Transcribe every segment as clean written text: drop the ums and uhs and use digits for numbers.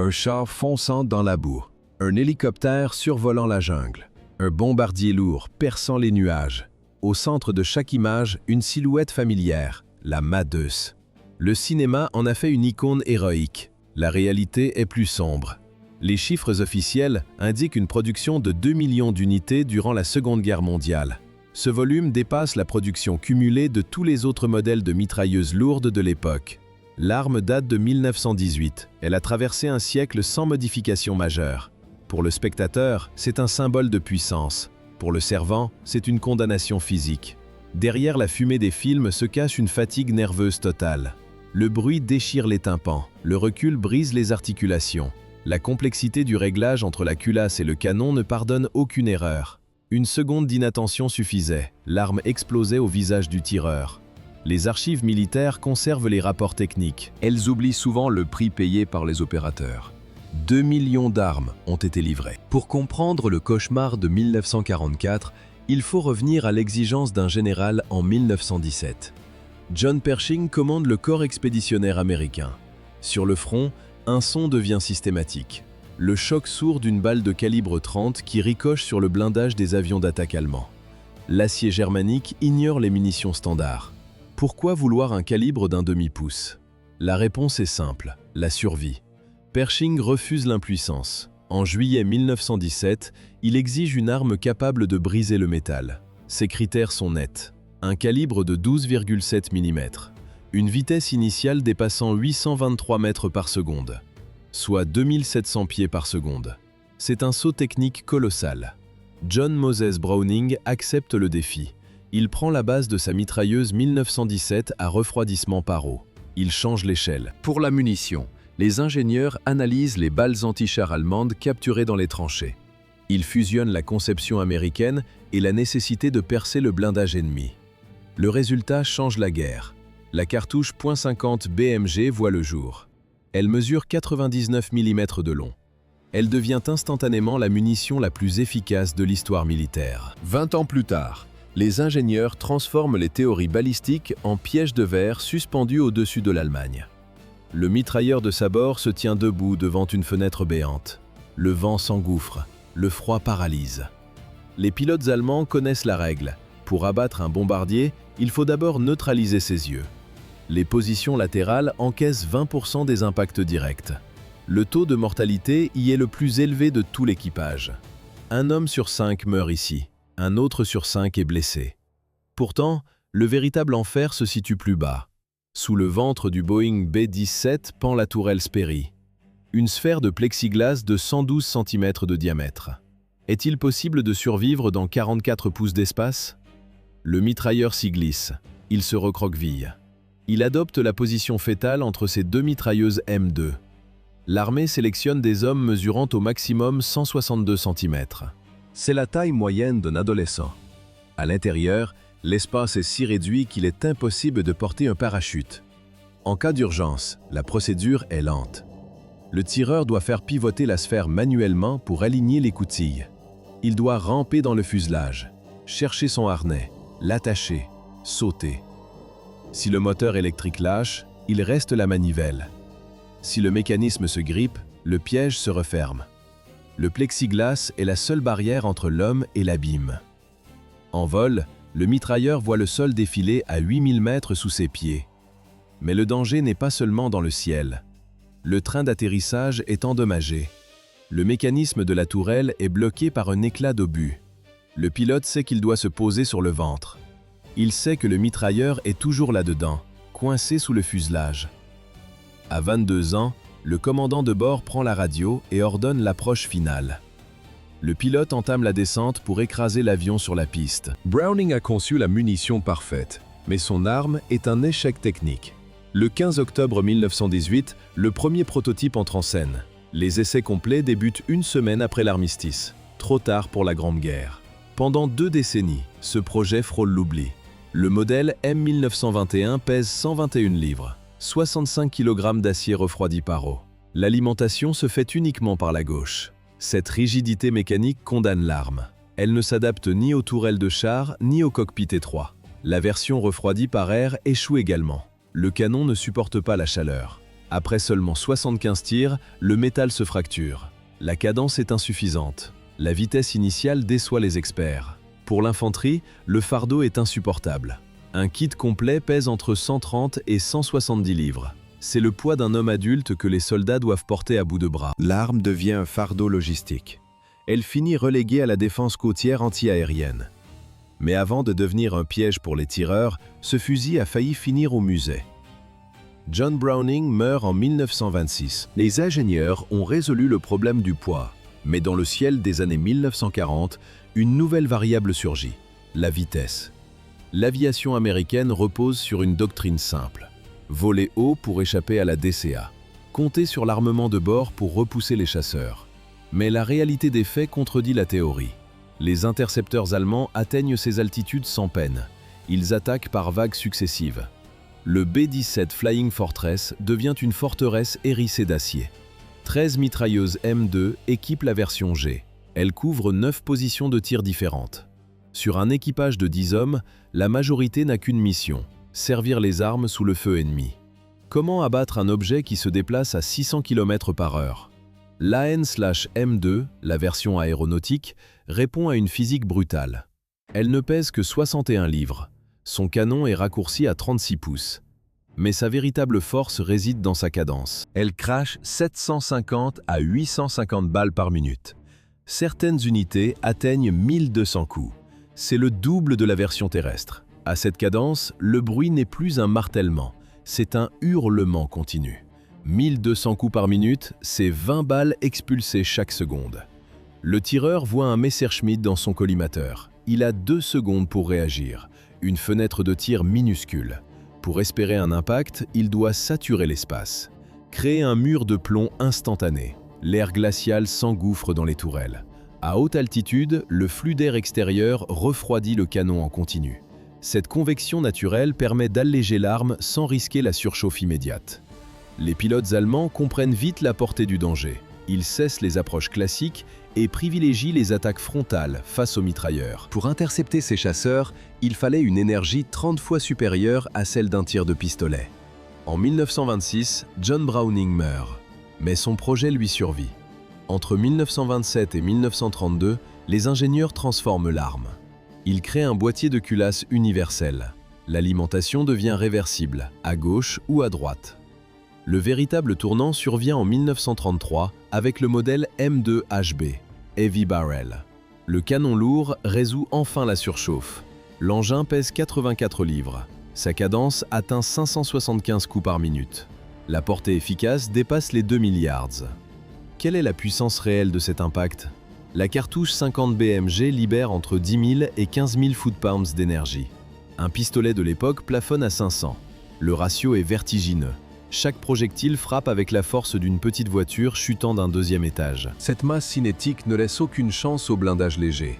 Un char fonçant dans la boue, un hélicoptère survolant la jungle, un bombardier lourd perçant les nuages. Au centre de chaque image, une silhouette familière, la Madeuse. Le cinéma en a fait une icône héroïque. La réalité est plus sombre. Les chiffres officiels indiquent une production de 2 millions d'unités durant la Seconde Guerre mondiale. Ce volume dépasse la production cumulée de tous les autres modèles de mitrailleuses lourdes de l'époque. L'arme date de 1918. Elle a traversé un siècle sans modification majeure. Pour le spectateur, c'est un symbole de puissance. Pour le servant, c'est une condamnation physique. Derrière la fumée des films se cache une fatigue nerveuse totale. Le bruit déchire les tympans, le recul brise les articulations. La complexité du réglage entre la culasse et le canon ne pardonne aucune erreur. Une seconde d'inattention suffisait, l'arme explosait au visage du tireur. Les archives militaires conservent les rapports techniques. Elles oublient souvent le prix payé par les opérateurs. 2 millions d'armes ont été livrées. Pour comprendre le cauchemar de 1944, il faut revenir à l'exigence d'un général en 1917. John Pershing commande le corps expéditionnaire américain. Sur le front, un son devient systématique. Le choc sourd d'une balle de calibre 30 qui ricoche sur le blindage des avions d'attaque allemands. L'acier germanique ignore les munitions standards. Pourquoi vouloir un calibre d'un demi-pouce? La réponse est simple, la survie. Pershing refuse l'impuissance. En juillet 1917, il exige une arme capable de briser le métal. Ses critères sont nets. Un calibre de 12,7 mm. Une vitesse initiale dépassant 823 mètres par seconde, soit 2700 pieds par seconde. C'est un saut technique colossal. John Moses Browning accepte le défi. Il prend la base de sa mitrailleuse 1917 à refroidissement par eau. Il change l'échelle. Pour la munition, les ingénieurs analysent les balles anti-chars allemandes capturées dans les tranchées. Ils fusionnent la conception américaine et la nécessité de percer le blindage ennemi. Le résultat change la guerre. La cartouche .50 BMG voit le jour. Elle mesure 99 mm de long. Elle devient instantanément la munition la plus efficace de l'histoire militaire. 20 ans plus tard, les ingénieurs transforment les théories balistiques en pièges de verre suspendus au-dessus de l'Allemagne. Le mitrailleur de sabord se tient debout devant une fenêtre béante. Le vent s'engouffre, le froid paralyse. Les pilotes allemands connaissent la règle. Pour abattre un bombardier, il faut d'abord neutraliser ses yeux. Les positions latérales encaissent 20% des impacts directs. Le taux de mortalité y est le plus élevé de tout l'équipage. Un homme sur 5 meurt ici, un autre sur 5 est blessé. Pourtant, le véritable enfer se situe plus bas. Sous le ventre du Boeing B-17 pend la tourelle Sperry, une sphère de plexiglas de 112 cm de diamètre. Est-il possible de survivre dans 44 pouces d'espace? Le mitrailleur s'y glisse, il se recroqueville. Il adopte la position fétale entre ses deux mitrailleuses M2. L'armée sélectionne des hommes mesurant au maximum 162 cm. C'est la taille moyenne d'un adolescent. À l'intérieur, l'espace est si réduit qu'il est impossible de porter un parachute. En cas d'urgence, la procédure est lente. Le tireur doit faire pivoter la sphère manuellement pour aligner les coutilles. Il doit ramper dans le fuselage, chercher son harnais, l'attacher, sauter. Si le moteur électrique lâche, il reste la manivelle. Si le mécanisme se grippe, le piège se referme. Le plexiglas est la seule barrière entre l'homme et l'abîme. En vol, le mitrailleur voit le sol défiler à 8000 mètres sous ses pieds. Mais le danger n'est pas seulement dans le ciel. Le train d'atterrissage est endommagé. Le mécanisme de la tourelle est bloqué par un éclat d'obus. Le pilote sait qu'il doit se poser sur le ventre. Il sait que le mitrailleur est toujours là-dedans, coincé sous le fuselage. À 22 ans, le commandant de bord prend la radio et ordonne l'approche finale. Le pilote entame la descente pour écraser l'avion sur la piste. Browning a conçu la munition parfaite, mais son arme est un échec technique. Le 15 octobre 1918, le premier prototype entre en scène. Les essais complets débutent une semaine après l'armistice, trop tard pour la Grande Guerre. Pendant 2 décennies, ce projet frôle l'oubli. Le modèle M1921 pèse 121 livres, 65 kg d'acier refroidi par eau. L'alimentation se fait uniquement par la gauche. Cette rigidité mécanique condamne l'arme. Elle ne s'adapte ni aux tourelles de char, ni au cockpit étroit. La version refroidie par air échoue également. Le canon ne supporte pas la chaleur. Après seulement 75 tirs, le métal se fracture. La cadence est insuffisante. La vitesse initiale déçoit les experts. Pour l'infanterie, le fardeau est insupportable. Un kit complet pèse entre 130 et 170 livres. C'est le poids d'un homme adulte que les soldats doivent porter à bout de bras. L'arme devient un fardeau logistique. Elle finit reléguée à la défense côtière anti-aérienne. Mais avant de devenir un piège pour les tireurs, ce fusil a failli finir au musée. John Browning meurt en 1926. Les ingénieurs ont résolu le problème du poids. Mais dans le ciel des années 1940, une nouvelle variable surgit, la vitesse. L'aviation américaine repose sur une doctrine simple. Voler haut pour échapper à la DCA. Compter sur l'armement de bord pour repousser les chasseurs. Mais la réalité des faits contredit la théorie. Les intercepteurs allemands atteignent ces altitudes sans peine. Ils attaquent par vagues successives. Le B-17 Flying Fortress devient une forteresse hérissée d'acier. 13 mitrailleuses M2 équipent la version G. Elles couvrent 9 positions de tir différentes. Sur un équipage de 10 hommes, la majorité n'a qu'une mission, servir les armes sous le feu ennemi. Comment abattre un objet qui se déplace à 600 km/h? L'AN/M2, la version aéronautique, répond à une physique brutale. Elle ne pèse que 61 livres. Son canon est raccourci à 36 pouces. Mais sa véritable force réside dans sa cadence. Elle crache 750 à 850 balles par minute. Certaines unités atteignent 1200 coups. C'est le double de la version terrestre. À cette cadence, le bruit n'est plus un martèlement, c'est un hurlement continu. 1200 coups par minute, c'est 20 balles expulsées chaque seconde. Le tireur voit un Messerschmitt dans son collimateur. Il a 2 secondes pour réagir, une fenêtre de tir minuscule. Pour espérer un impact, il doit saturer l'espace. Créer un mur de plomb instantané. L'air glacial s'engouffre dans les tourelles. À haute altitude, le flux d'air extérieur refroidit le canon en continu. Cette convection naturelle permet d'alléger l'arme sans risquer la surchauffe immédiate. Les pilotes allemands comprennent vite la portée du danger. Ils cessent les approches classiques et privilégient les attaques frontales face aux mitrailleurs. Pour intercepter ces chasseurs, il fallait une énergie 30 fois supérieure à celle d'un tir de pistolet. En 1926, John Browning meurt, mais son projet lui survit. Entre 1927 et 1932, les ingénieurs transforment l'arme. Ils créent un boîtier de culasse universel. L'alimentation devient réversible, à gauche ou à droite. Le véritable tournant survient en 1933 avec le modèle M2HB, Heavy Barrel. Le canon lourd résout enfin la surchauffe. L'engin pèse 84 livres. Sa cadence atteint 575 coups par minute. La portée efficace dépasse les 2 milliards. Quelle est la puissance réelle de cet impact? La cartouche 50 BMG libère entre 10 000 et 15 000 foot-pounds d'énergie. Un pistolet de l'époque plafonne à 500. Le ratio est vertigineux. Chaque projectile frappe avec la force d'une petite voiture chutant d'un 2e étage. Cette masse cinétique ne laisse aucune chance au blindage léger.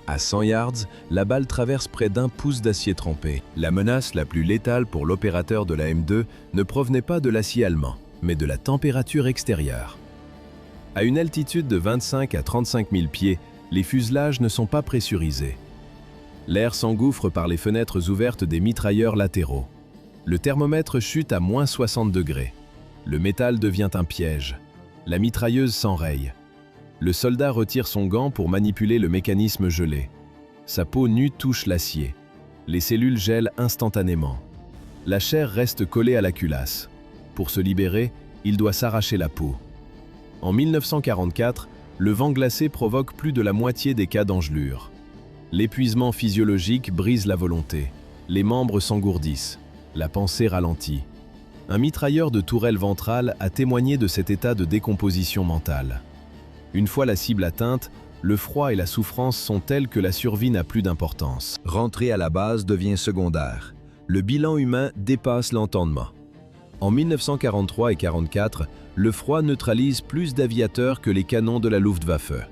À 100 yards, la balle traverse près d'1 pouce d'acier trempé. La menace la plus létale pour l'opérateur de la M2 ne provenait pas de l'acier allemand, mais de la température extérieure. À une altitude de 25 à 35 000 pieds, les fuselages ne sont pas pressurisés. L'air s'engouffre par les fenêtres ouvertes des mitrailleurs latéraux. Le thermomètre chute à moins 60 degrés. Le métal devient un piège. La mitrailleuse s'enraye. Le soldat retire son gant pour manipuler le mécanisme gelé. Sa peau nue touche l'acier. Les cellules gèlent instantanément. La chair reste collée à la culasse. Pour se libérer, il doit s'arracher la peau. En 1944, le vent glacé provoque plus de la moitié des cas d'engelure. L'épuisement physiologique brise la volonté. Les membres s'engourdissent. La pensée ralentit. Un mitrailleur de tourelle ventrale a témoigné de cet état de décomposition mentale. Une fois la cible atteinte, le froid et la souffrance sont tels que la survie n'a plus d'importance. Rentrer à la base devient secondaire. Le bilan humain dépasse l'entendement. En 1943 et 1944, le froid neutralise plus d'aviateurs que les canons de la Luftwaffe.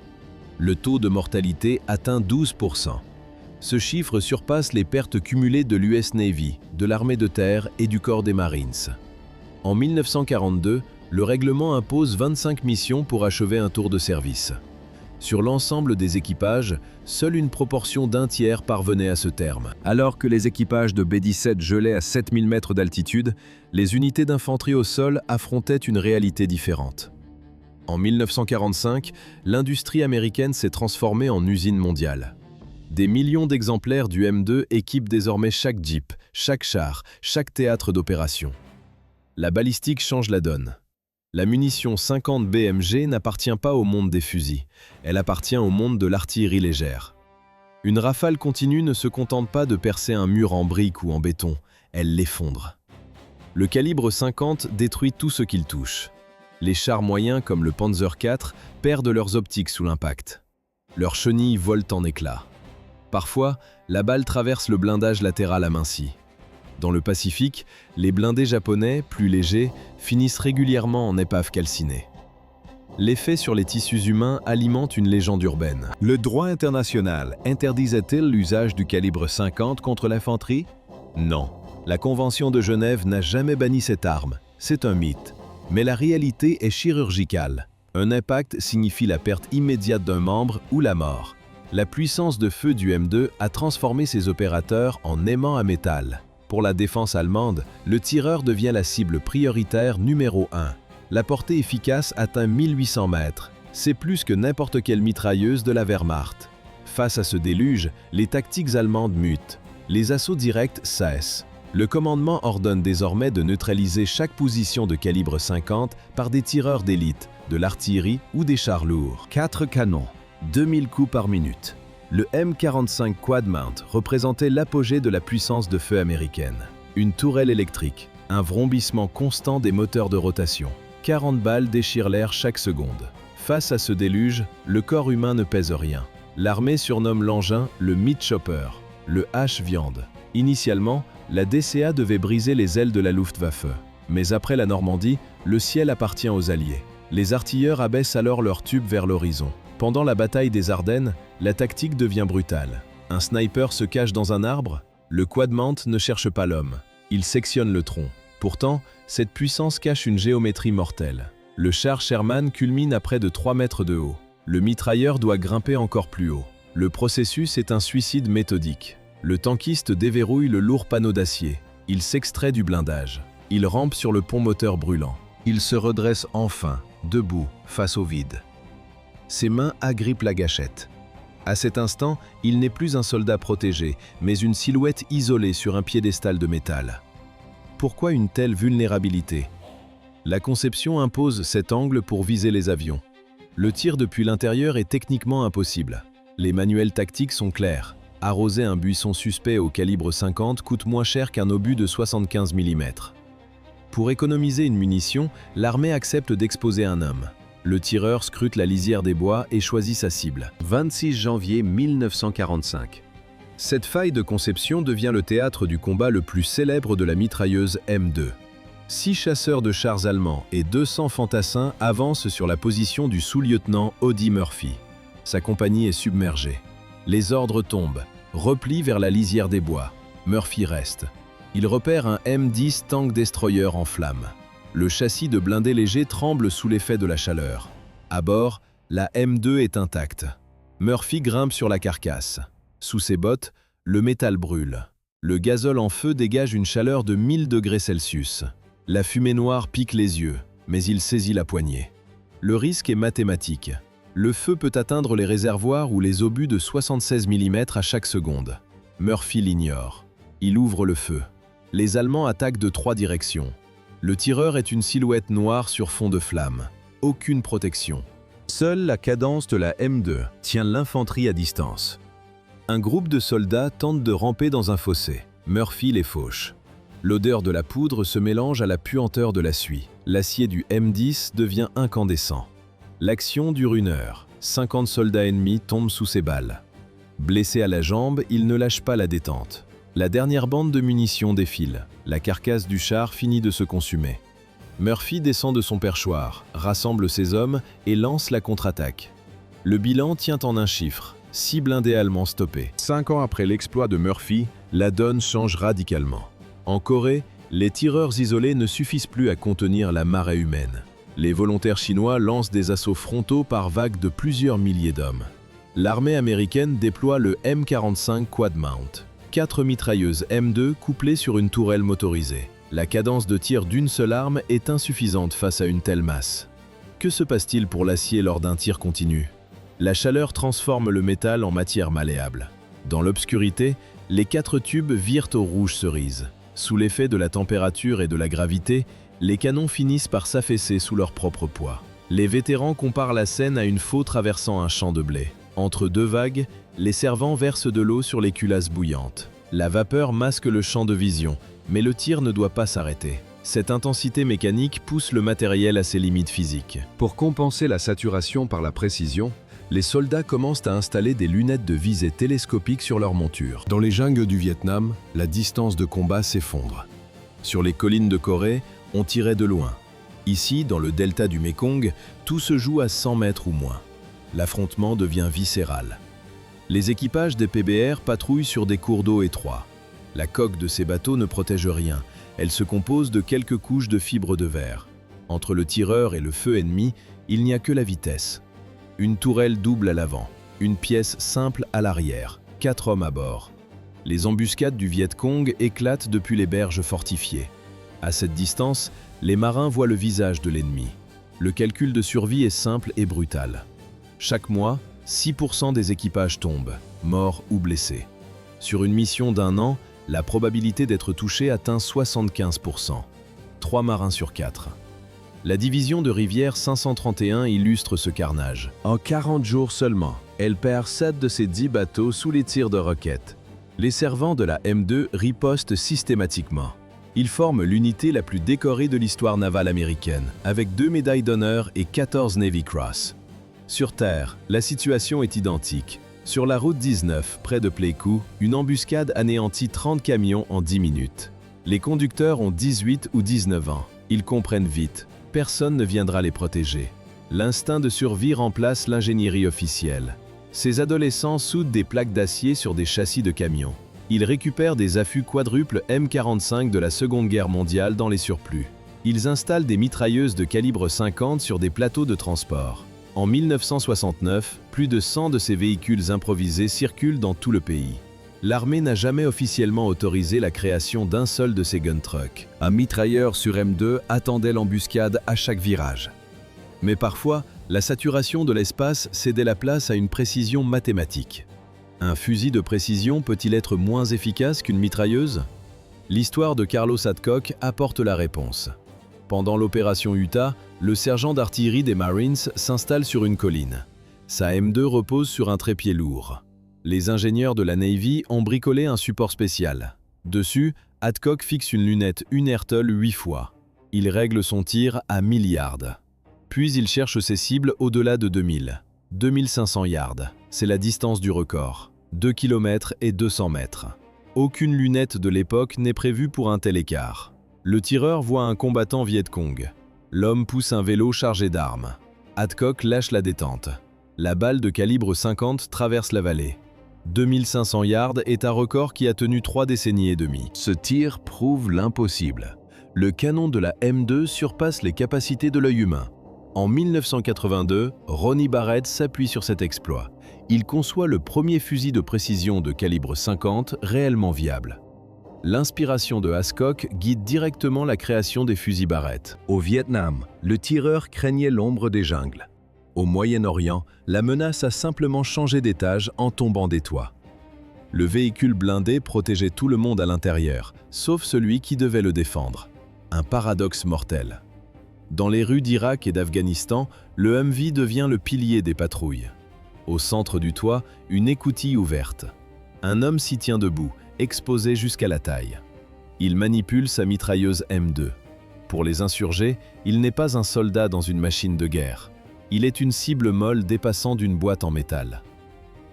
Le taux de mortalité atteint 12%. Ce chiffre surpasse les pertes cumulées de l'US Navy, de l'armée de terre et du corps des Marines. En 1942, le règlement impose 25 missions pour achever un tour de service. Sur l'ensemble des équipages, seule une proportion d'un tiers parvenait à ce terme. Alors que les équipages de B-17 gelaient à 7000 mètres d'altitude, les unités d'infanterie au sol affrontaient une réalité différente. En 1945, l'industrie américaine s'est transformée en usine mondiale. Des millions d'exemplaires du M2 équipent désormais chaque Jeep, chaque char, chaque théâtre d'opération. La balistique change la donne. La munition 50 BMG n'appartient pas au monde des fusils, elle appartient au monde de l'artillerie légère. Une rafale continue ne se contente pas de percer un mur en briques ou en béton, elle l'effondre. Le calibre 50 détruit tout ce qu'il touche. Les chars moyens comme le Panzer IV perdent leurs optiques sous l'impact. Leurs chenilles volent en éclats. Parfois, la balle traverse le blindage latéral aminci. Dans le Pacifique, les blindés japonais, plus légers, finissent régulièrement en épaves calcinées. L'effet sur les tissus humains alimente une légende urbaine. Le droit international interdisait-il l'usage du calibre 50 contre l'infanterie? Non. La Convention de Genève n'a jamais banni cette arme. C'est un mythe. Mais la réalité est chirurgicale. Un impact signifie la perte immédiate d'un membre ou la mort. La puissance de feu du M2 a transformé ses opérateurs en aimants à métal. Pour la défense allemande, le tireur devient la cible prioritaire numéro 1. La portée efficace atteint 1800 mètres. C'est plus que n'importe quelle mitrailleuse de la Wehrmacht. Face à ce déluge, les tactiques allemandes mutent. Les assauts directs cessent. Le commandement ordonne désormais de neutraliser chaque position de calibre 50 par des tireurs d'élite, de l'artillerie ou des chars lourds. 4 canons, 2000 coups par minute. Le M45 Quad Mount représentait l'apogée de la puissance de feu américaine. Une tourelle électrique, un vrombissement constant des moteurs de rotation. 40 balles déchirent l'air chaque seconde. Face à ce déluge, le corps humain ne pèse rien. L'armée surnomme l'engin le Meat Chopper, le H-viande. Initialement, la DCA devait briser les ailes de la Luftwaffe. Mais après la Normandie, le ciel appartient aux Alliés. Les artilleurs abaissent alors leurs tubes vers l'horizon. Pendant la bataille des Ardennes, la tactique devient brutale. Un sniper se cache dans un arbre, le Quad Mount ne cherche pas l'homme. Il sectionne le tronc. Pourtant, cette puissance cache une géométrie mortelle. Le char Sherman culmine à près de 3 mètres de haut. Le mitrailleur doit grimper encore plus haut. Le processus est un suicide méthodique. Le tankiste déverrouille le lourd panneau d'acier. Il s'extrait du blindage. Il rampe sur le pont moteur brûlant. Il se redresse enfin, debout, face au vide. Ses mains agrippent la gâchette. À cet instant, il n'est plus un soldat protégé, mais une silhouette isolée sur un piédestal de métal. Pourquoi une telle vulnérabilité? La conception impose cet angle pour viser les avions. Le tir depuis l'intérieur est techniquement impossible. Les manuels tactiques sont clairs. Arroser un buisson suspect au calibre 50 coûte moins cher qu'un obus de 75 mm. Pour économiser une munition, l'armée accepte d'exposer un homme. Le tireur scrute la lisière des bois et choisit sa cible. 26 janvier 1945. Cette faille de conception devient le théâtre du combat le plus célèbre de la mitrailleuse M2. 6 chasseurs de chars allemands et 200 fantassins avancent sur la position du sous-lieutenant Audie Murphy. Sa compagnie est submergée. Les ordres tombent. Repli vers la lisière des bois. Murphy reste. Il repère un M10 Tank Destroyer en flammes. Le châssis de blindé léger tremble sous l'effet de la chaleur. À bord, la M2 est intacte. Murphy grimpe sur la carcasse. Sous ses bottes, le métal brûle. Le gazole en feu dégage une chaleur de 1000 degrés Celsius. La fumée noire pique les yeux, mais il saisit la poignée. Le risque est mathématique. Le feu peut atteindre les réservoirs ou les obus de 76 mm à chaque seconde. Murphy l'ignore. Il ouvre le feu. Les Allemands attaquent de 3 directions. Le tireur est une silhouette noire sur fond de flammes. Aucune protection. Seule la cadence de la M2 tient l'infanterie à distance. Un groupe de soldats tente de ramper dans un fossé. Murphy les fauche. L'odeur de la poudre se mélange à la puanteur de la suie. L'acier du M10 devient incandescent. L'action dure 1 heure. 50 soldats ennemis tombent sous ses balles. Blessé à la jambe, il ne lâche pas la détente. La dernière bande de munitions défile. La carcasse du char finit de se consumer. Murphy descend de son perchoir, rassemble ses hommes et lance la contre-attaque. Le bilan tient en un chiffre, 6 blindés allemands stoppés. 5 ans après l'exploit de Murphy, la donne change radicalement. En Corée, les tireurs isolés ne suffisent plus à contenir la marée humaine. Les volontaires chinois lancent des assauts frontaux par vagues de plusieurs milliers d'hommes. L'armée américaine déploie le M45 Quad Mount, 4 mitrailleuses M2 couplées sur une tourelle motorisée. La cadence de tir d'une seule arme est insuffisante face à une telle masse. Que se passe-t-il pour l'acier lors d'un tir continu? La chaleur transforme le métal en matière malléable. Dans l'obscurité, les 4 tubes virent au rouge cerise. Sous l'effet de la température et de la gravité, les canons finissent par s'affaisser sous leur propre poids. Les vétérans comparent la scène à une faux traversant un champ de blé. Entre deux vagues, les servants versent de l'eau sur les culasses bouillantes. La vapeur masque le champ de vision, mais le tir ne doit pas s'arrêter. Cette intensité mécanique pousse le matériel à ses limites physiques. Pour compenser la saturation par la précision, les soldats commencent à installer des lunettes de visée télescopiques sur leur monture. Dans les jungles du Vietnam, la distance de combat s'effondre. Sur les collines de Corée, on tirait de loin. Ici, dans le delta du Mékong, tout se joue à 100 mètres ou moins. L'affrontement devient viscéral. Les équipages des PBR patrouillent sur des cours d'eau étroits. La coque de ces bateaux ne protège rien. Elle se compose de quelques couches de fibres de verre. Entre le tireur et le feu ennemi, il n'y a que la vitesse. Une tourelle double à l'avant, une pièce simple à l'arrière, 4 hommes à bord. Les embuscades du Viet Cong éclatent depuis les berges fortifiées. À cette distance, les marins voient le visage de l'ennemi. Le calcul de survie est simple et brutal. Chaque mois, 6% des équipages tombent, morts ou blessés. Sur une mission d'1 an, la probabilité d'être touché atteint 75%. 3 marins sur 4. La division de Rivière 531 illustre ce carnage. En 40 jours seulement, elle perd 7 de ses 10 bateaux sous les tirs de roquettes. Les servants de la M2 ripostent systématiquement. Ils forment l'unité la plus décorée de l'histoire navale américaine, avec 2 médailles d'honneur et 14 Navy Cross. Sur Terre, la situation est identique. Sur la route 19, près de Pleiku, une embuscade anéantit 30 camions en 10 minutes. Les conducteurs ont 18 ou 19 ans. Ils comprennent vite. Personne ne viendra les protéger. L'instinct de survie remplace l'ingénierie officielle. Ces adolescents soudent des plaques d'acier sur des châssis de camions. Ils récupèrent des affûts quadruples M45 de la Seconde Guerre mondiale dans les surplus. Ils installent des mitrailleuses de calibre 50 sur des plateaux de transport. En 1969, plus de 100 de ces véhicules improvisés circulent dans tout le pays. L'armée n'a jamais officiellement autorisé la création d'un seul de ces gun trucks. Un mitrailleur sur M2 attendait l'embuscade à chaque virage. Mais parfois, la saturation de l'espace cédait la place à une précision mathématique. Un fusil de précision peut-il être moins efficace qu'une mitrailleuse? L'histoire de Carlos Adcock apporte la réponse. Pendant l'opération Utah, le sergent d'artillerie des Marines s'installe sur une colline. Sa M2 repose sur un trépied lourd. Les ingénieurs de la Navy ont bricolé un support spécial. Dessus, Adcock fixe une lunette Unertol 8 fois. Il règle son tir à 1000 yards. Puis il cherche ses cibles au-delà de 2000. 2500 yards, c'est la distance du record. 2 km et 200 mètres. Aucune lunette de l'époque n'est prévue pour un tel écart. Le tireur voit un combattant Viet Cong. L'homme pousse un vélo chargé d'armes. Adcock lâche la détente. La balle de calibre 50 traverse la vallée. 2500 yards est un record qui a tenu 3 décennies et demie. Ce tir prouve l'impossible. Le canon de la M2 surpasse les capacités de l'œil humain. En 1982, Ronnie Barrett s'appuie sur cet exploit. Il conçoit le premier fusil de précision de calibre 50 réellement viable. L'inspiration de Adcock guide directement la création des fusils Barrett. Au Vietnam, le tireur craignait l'ombre des jungles. Au Moyen-Orient, la menace a simplement changé d'étage en tombant des toits. Le véhicule blindé protégeait tout le monde à l'intérieur, sauf celui qui devait le défendre. Un paradoxe mortel. Dans les rues d'Irak et d'Afghanistan, le Humvee devient le pilier des patrouilles. Au centre du toit, une écoutille ouverte. Un homme s'y tient debout, exposé jusqu'à la taille. Il manipule sa mitrailleuse M2. Pour les insurgés, il n'est pas un soldat dans une machine de guerre. Il est une cible molle dépassant d'une boîte en métal.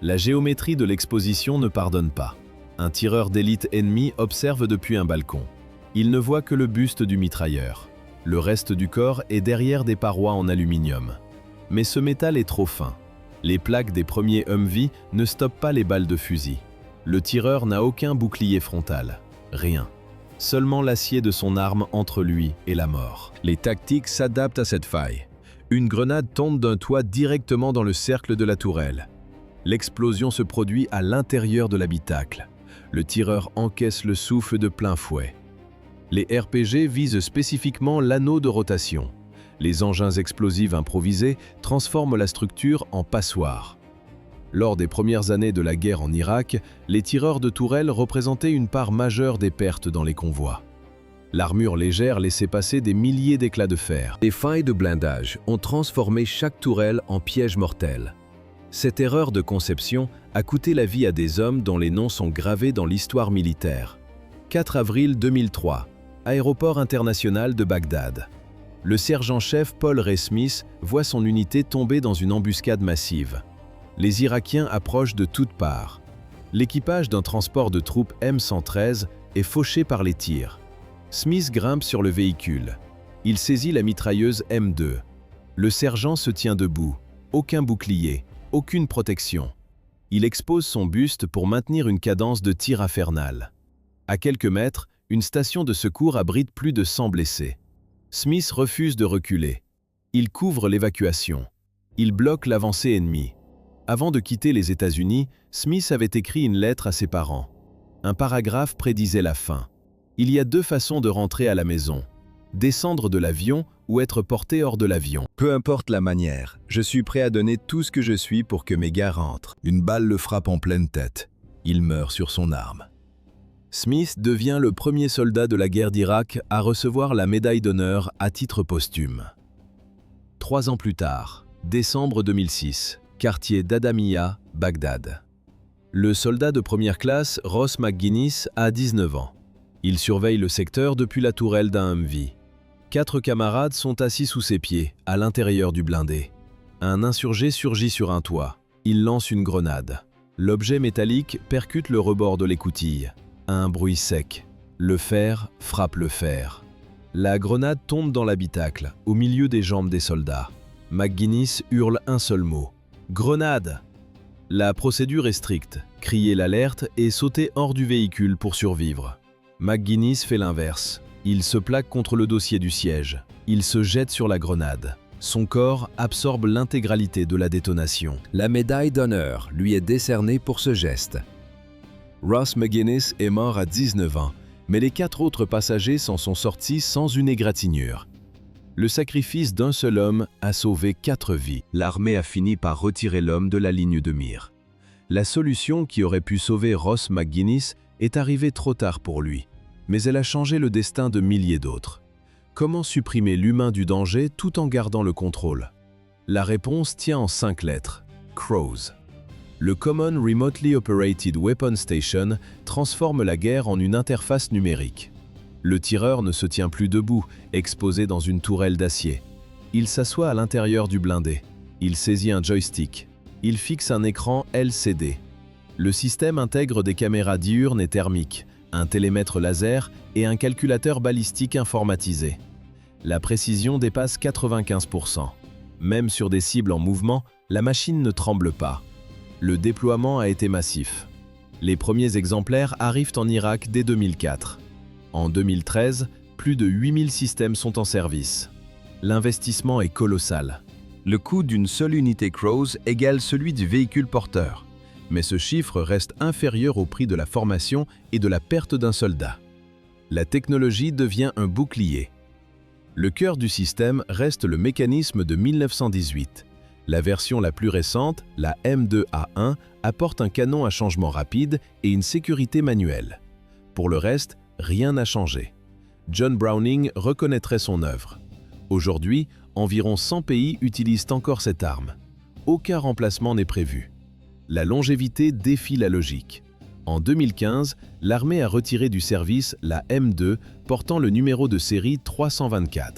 La géométrie de l'exposition ne pardonne pas. Un tireur d'élite ennemi observe depuis un balcon. Il ne voit que le buste du mitrailleur. Le reste du corps est derrière des parois en aluminium. Mais ce métal est trop fin. Les plaques des premiers Humvee ne stoppent pas les balles de fusil. Le tireur n'a aucun bouclier frontal. Rien. seulement l'acier de son arme entre lui et la mort. Les tactiques s'adaptent à cette faille. Une grenade tombe d'un toit directement dans le cercle de la tourelle. L'explosion se produit à l'intérieur de l'habitacle. Le tireur encaisse le souffle de plein fouet. Les RPG visent spécifiquement l'anneau de rotation. Les engins explosifs improvisés transforment la structure en passoire. Lors des premières années de la guerre en Irak, les tireurs de tourelles représentaient une part majeure des pertes dans les convois. L'armure légère laissait passer des milliers d'éclats de fer. Les failles de blindage ont transformé chaque tourelle en piège mortel. Cette erreur de conception a coûté la vie à des hommes dont les noms sont gravés dans l'histoire militaire. 4 avril 2003, aéroport international de Bagdad. Le sergent-chef Paul Ray Smith voit son unité tomber dans une embuscade massive. Les Irakiens approchent de toutes parts. L'équipage d'un transport de troupes M113 est fauché par les tirs. Smith grimpe sur le véhicule. Il saisit la mitrailleuse M2. Le sergent se tient debout. Aucun bouclier, aucune protection. Il expose son buste pour maintenir une cadence de tir infernale. À quelques mètres, une station de secours abrite plus de 100 blessés. Smith refuse de reculer. Il couvre l'évacuation. Il bloque l'avancée ennemie. Avant de quitter les États-Unis, Smith avait écrit une lettre à ses parents. Un paragraphe prédisait la fin. Il y a 2 façons de rentrer à la maison. Descendre de l'avion ou être porté hors de l'avion. Peu importe la manière, je suis prêt à donner tout ce que je suis pour que mes gars rentrent. Une balle le frappe en pleine tête. Il meurt sur son arme. Smith devient le premier soldat de la guerre d'Irak à recevoir la médaille d'honneur à titre posthume. 3 ans plus tard, décembre 2006, quartier d'Adamiyah, Bagdad. Le soldat de première classe, Ross McGuinness, a 19 ans. Il surveille le secteur depuis la tourelle d'un Humvee. 4 camarades sont assis sous ses pieds, à l'intérieur du blindé. Un insurgé surgit sur un toit. Il lance une grenade. L'objet métallique percute le rebord de l'écoutille. Un bruit sec. Le fer frappe le fer. La grenade tombe dans l'habitacle, au milieu des jambes des soldats. McGuinness hurle un seul mot. « Grenade !» La procédure est stricte. Crier l'alerte et sauter hors du véhicule pour survivre. McGuinness fait l'inverse. Il se plaque contre le dossier du siège. Il se jette sur la grenade. Son corps absorbe l'intégralité de la détonation. La médaille d'honneur lui est décernée pour ce geste. Ross McGuinness est mort à 19 ans, mais les 4 autres passagers s'en sont sortis sans une égratignure. Le sacrifice d'un seul homme a sauvé 4 vies. L'armée a fini par retirer l'homme de la ligne de mire. La solution qui aurait pu sauver Ross McGuinness est arrivée trop tard pour lui, mais elle a changé le destin de milliers d'autres. Comment supprimer l'humain du danger tout en gardant le contrôle? La réponse tient en 5 lettres. CROWS. Le Common Remotely Operated Weapon Station transforme la guerre en une interface numérique. Le tireur ne se tient plus debout, exposé dans une tourelle d'acier. Il s'assoit à l'intérieur du blindé. Il saisit un joystick. Il fixe un écran LCD. Le système intègre des caméras diurnes et thermiques, un télémètre laser et un calculateur balistique informatisé. La précision dépasse 95%. Même sur des cibles en mouvement, la machine ne tremble pas. Le déploiement a été massif. Les premiers exemplaires arrivent en Irak dès 2004. En 2013, plus de 8000 systèmes sont en service. L'investissement est colossal. Le coût d'une seule unité CROWS égale celui du véhicule porteur. Mais ce chiffre reste inférieur au prix de la formation et de la perte d'un soldat. La technologie devient un bouclier. Le cœur du système reste le mécanisme de 1918. La version la plus récente, la M2A1, apporte un canon à changement rapide et une sécurité manuelle. Pour le reste, rien n'a changé. John Browning reconnaîtrait son œuvre. Aujourd'hui, environ 100 pays utilisent encore cette arme. Aucun remplacement n'est prévu. La longévité défie la logique. En 2015, l'armée a retiré du service la M2 portant le numéro de série 324.